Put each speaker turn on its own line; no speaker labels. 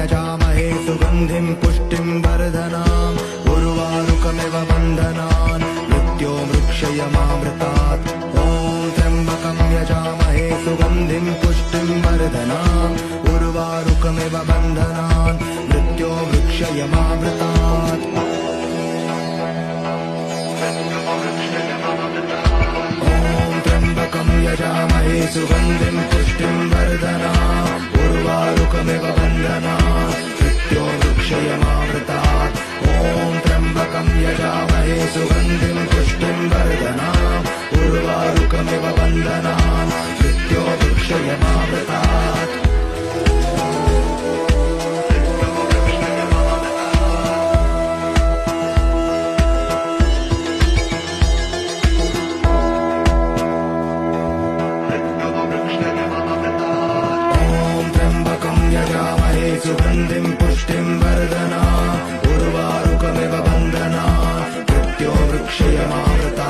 यजामहे सुगन्धिं पुष्टिं वर्धनाम् उर्वारुकमिव बन्धनान् मृत्योर्मुक्षयमामृतात्। ॐ त्र्यम्बकं यजामहे सुगन्धिं पुष्टिं वर्धनाम् उर्वारुकमिव बन्धनान् मृत्योर्मुक्षयमामृतात्। ॐ त्र्यम्बकं यजामहे सुगन्धिं पुष्टिं वर्धनाम् उर्वारुकमिव बन्धनान् मृत्योर्मुक्षयमामृतात्। ॐ त्र्यम्बकं यजामहे सुगन्धिं पुष्टिं वर्धनाम् उर्वारुकमिव बन्धनान् मृत्योर्मुक्षयमामृतात्। सुगन्धिं पुष्टिं वर्धनाम् उर्वारुकमिव बन्धनान् मृत्योर्मुक्षयमामृतात्।